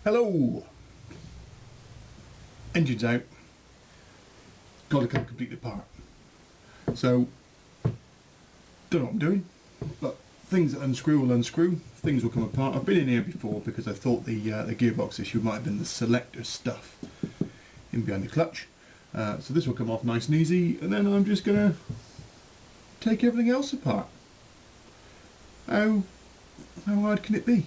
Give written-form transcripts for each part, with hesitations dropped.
Hello! Engine's out. Got to come completely apart. So, don't know what I'm doing, but things that unscrew will unscrew, things will come apart. I've been in here before because I thought the gearbox issue might have been the selector stuff in behind the clutch. So this will come off nice and easy, and then I'm just going to take everything else apart. How hard can it be?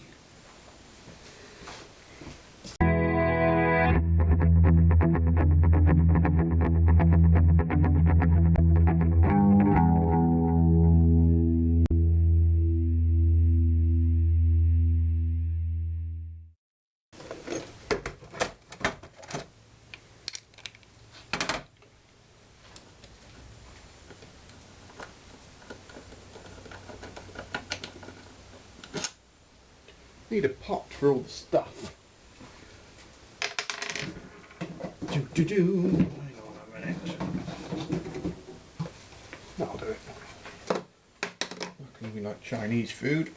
Need a pot for all the stuff. Hang on a minute. That'll do it. Luckily we like Chinese food.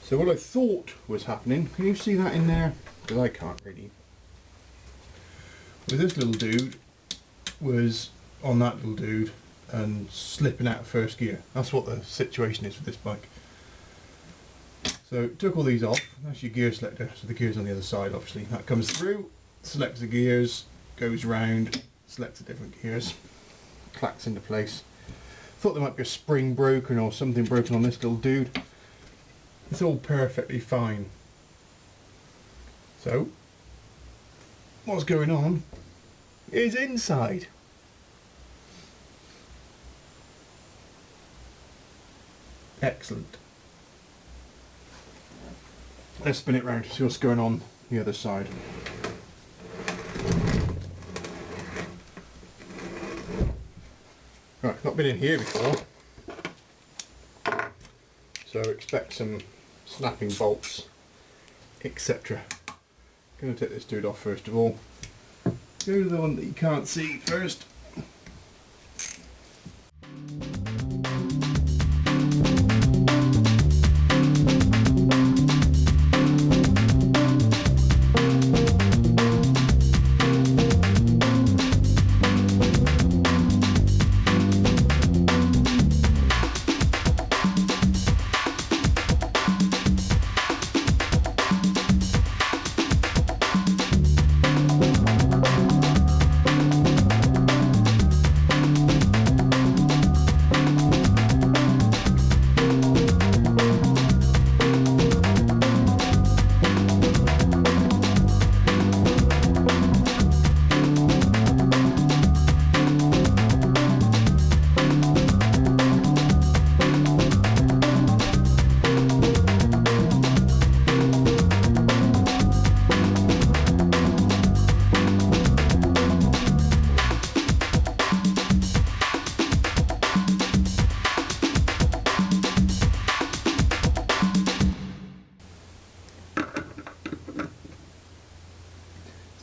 So what I thought was happening, can you see that in there? Because I can't really. With this little dude was on that little dude and slipping out of first gear. That's what the situation is with this bike. So took all these off, that's your gear selector, so the gear's on the other side obviously. That comes through, selects the gears, goes round, selects the different gears, clacks into place. Thought there might be a spring broken or something broken on this little dude. It's all perfectly fine. So, what's going on is inside. Excellent. Let's spin it round to see what's going on the other side. Right, not been in here before. So expect some snapping bolts, etc. Going to take this dude off first of all. Go to the one that you can't see first.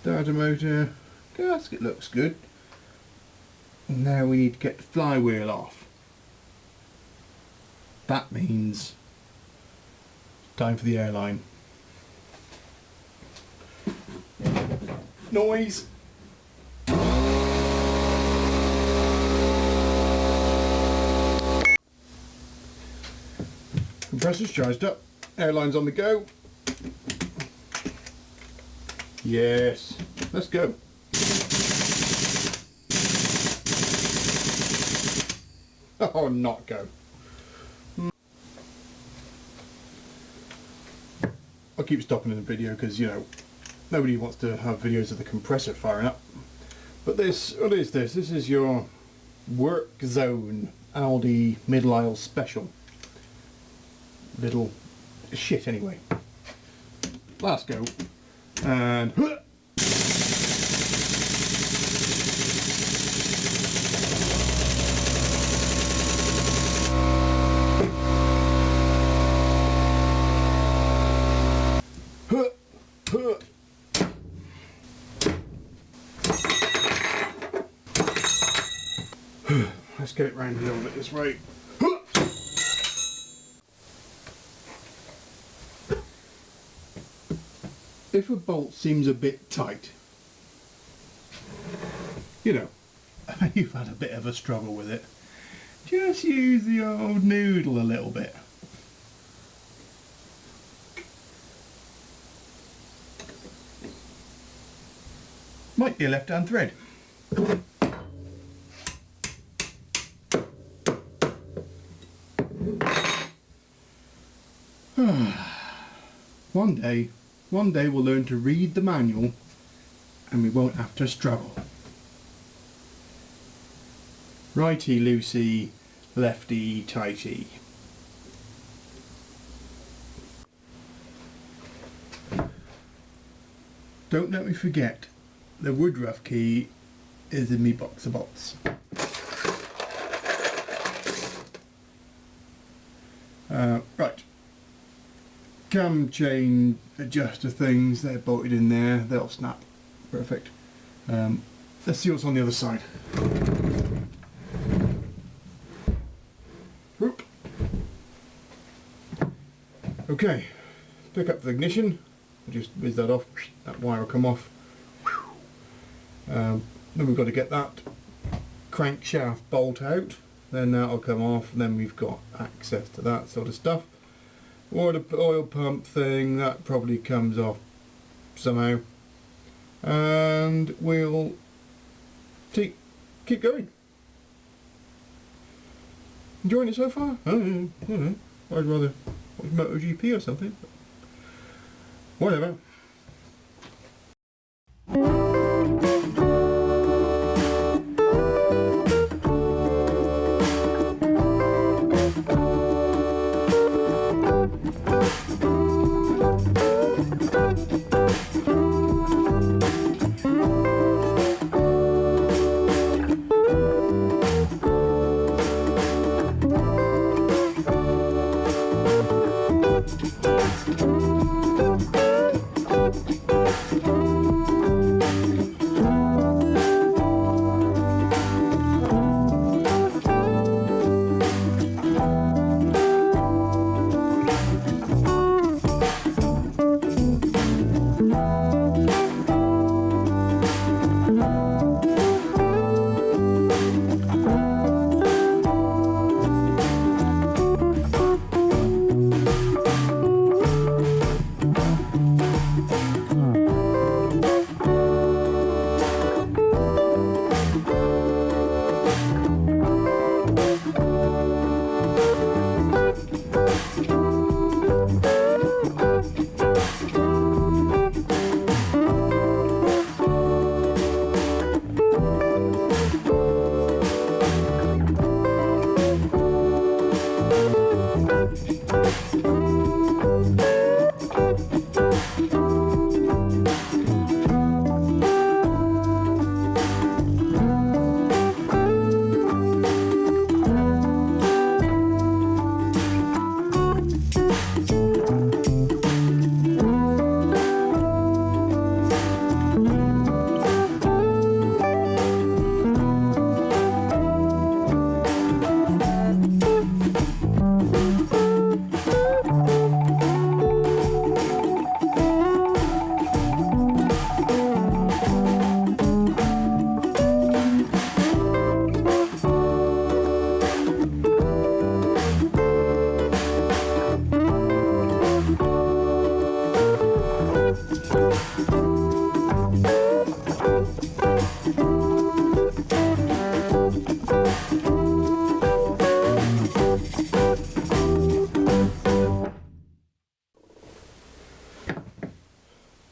Starter motor, gasket looks good. Now we need to get the flywheel off. That means time for the airline. noise. Compressor's charged up, airline's on the go. Yes, let's go. Oh, not go. I'll keep stopping in the video because, you know, nobody wants to have videos of the compressor firing up. But this, what is this? This is your work zone Aldi middle aisle special. Little shit anyway. Last go. And let's get it round a little bit this way. If a bolt seems a bit tight, you know, you've had a bit of a struggle with it, just use the old noodle a little bit. Might be a left-hand thread. One day we'll learn to read the manual and we won't have to struggle. Righty loosey, lefty tighty. Don't let me forget, the woodruff key is in me box of bolts. Right. Cam chain adjuster things, they're bolted in there, they'll snap. Perfect. Let's see what's on the other side. Whoop. Okay, pick up the ignition, just whiz that off, that wire will come off. Then we've got to get that crankshaft bolt out, then that'll come off, and then we've got access to that sort of stuff. Or the oil pump thing, that probably comes off somehow. And we'll keep going. Enjoying it so far? I don't know. I'd rather watch MotoGP or something. Whatever.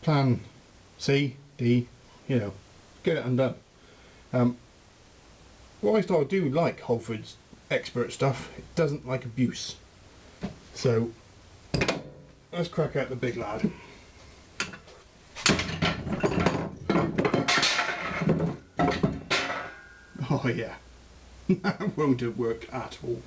Plan C, D, you know, get it undone. Whilst I do like Holford's expert stuff, it doesn't like abuse. So let's crack out the big lad. Oh yeah, that won't have worked at all.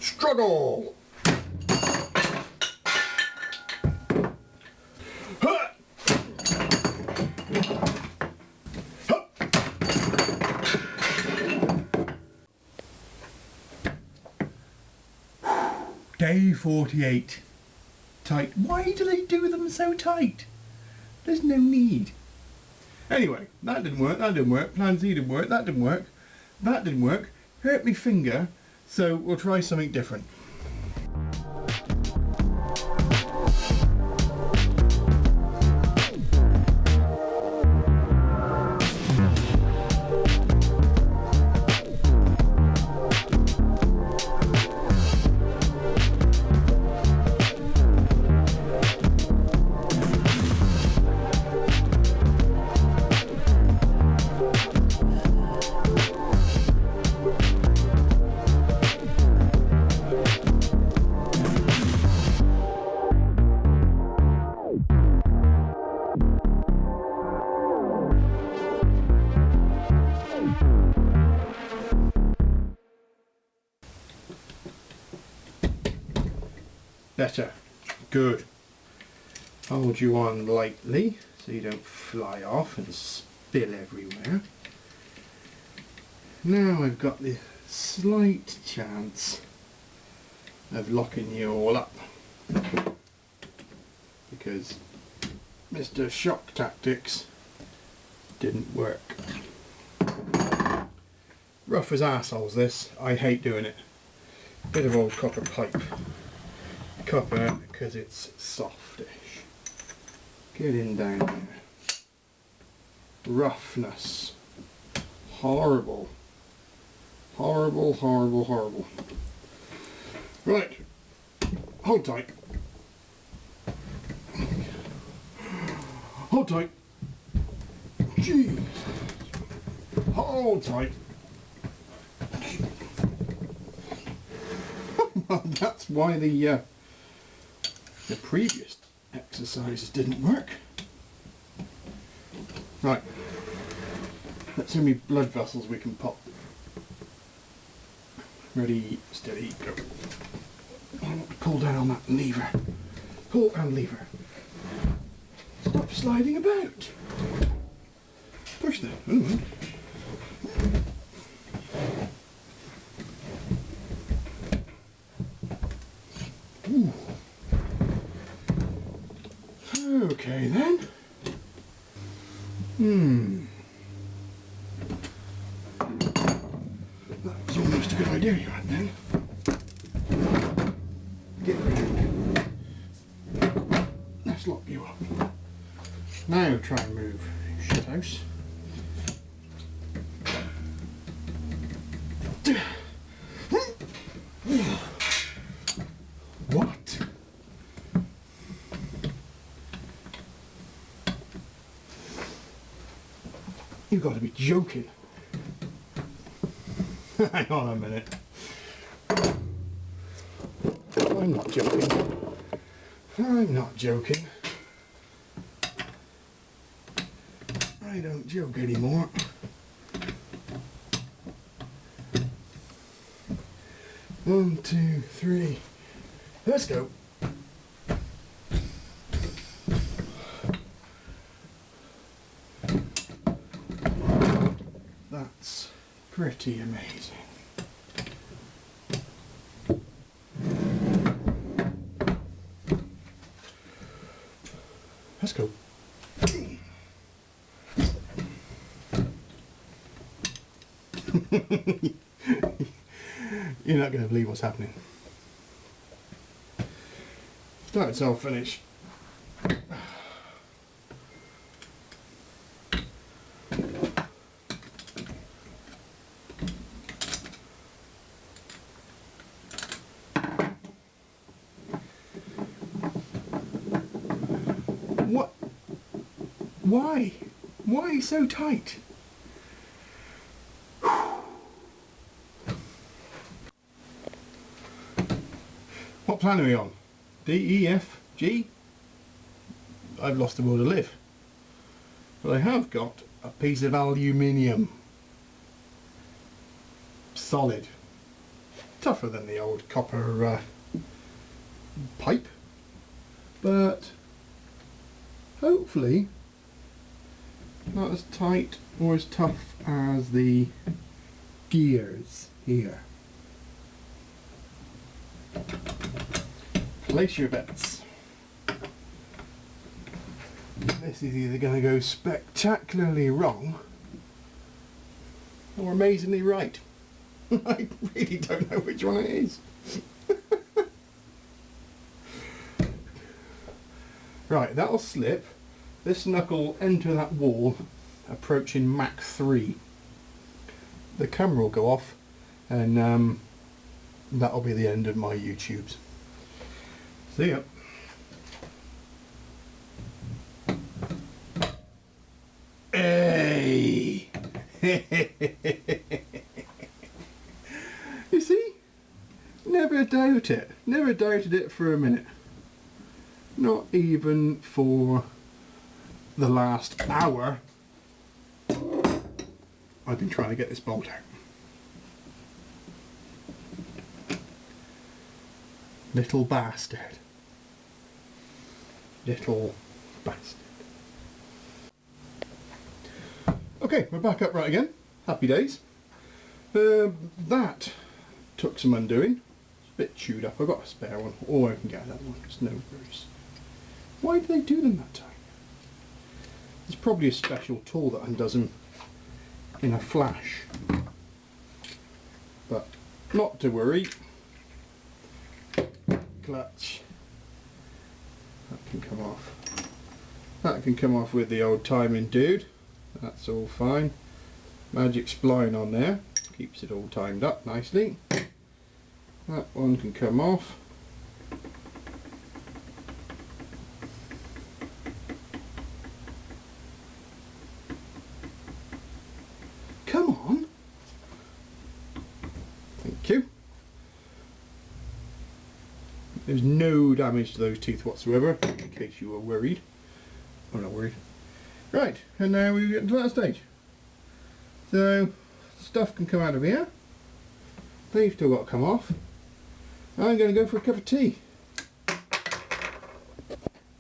Struggle! Day 48. Tight. Why do they do them so tight? There's no need. Anyway, that didn't work, that didn't work. Plan Z didn't work, that didn't work. That didn't work. Hurt me finger, so we'll try something different. Better. Good. Hold you on lightly so you don't fly off and spill everywhere. Now I've got the slight chance of locking you all up, because Mr. Shock Tactics didn't work. Rough as arseholes this. I hate doing it. Bit of old copper pipe. Copper because it's softish. Get in down there. Roughness. Horrible. Horrible, horrible, horrible. Right. Hold tight. Hold tight. Jeez. Hold tight. Well, that's why the previous exercises didn't work. Right, let's see how many blood vessels we can pop. Ready, steady, go. I want to pull down on that lever. Pull and lever. Stop sliding about. Push there. Ooh. Ooh. Okay then. That was almost a good idea you had then. Get round. Let's lock you up. Now try and move, shithouse. What? You've got to be joking. Hang on a minute. I'm not joking. I'm not joking. I don't joke anymore. One, two, three. Let's go. That's pretty amazing. You're not going to believe what's happening. Start to finish. What? Why? Why so tight? What plan are we on? D, E, F, G? I've lost the will to live. But I have got a piece of aluminium. Solid. Tougher than the old copper pipe. But hopefully not as tight or as tough as the gears here. Place your bets. This is either going to go spectacularly wrong or amazingly right. I really don't know which one it is. Right, that'll slip. This knuckle will enter that wall approaching Mach 3. The camera will go off and that'll be the end of my YouTubes. See ya. Hey! You see? Never doubt it. Never doubted it for a minute. Not even for the last hour I've been trying to get this bolt out. Little bastard. Little bastard. Okay, we're back upright again. Happy days. That took some undoing. It's a bit chewed up. I've got a spare one. Or I can get another one. It's no worries. Why do they do them that time? There's probably a special tool that undoes them in a flash. But not to worry. Clutch. That can come off. That can come off with the old timing dude. That's all fine. Magic spline on there. Keeps it all timed up nicely. That one can come off. Come on. Thank you. There's no damage to those teeth whatsoever, in case you were worried. I'm not worried. Right, and now we get to that stage. So, stuff can come out of here. They've still got to come off. I'm going to go for a cup of tea.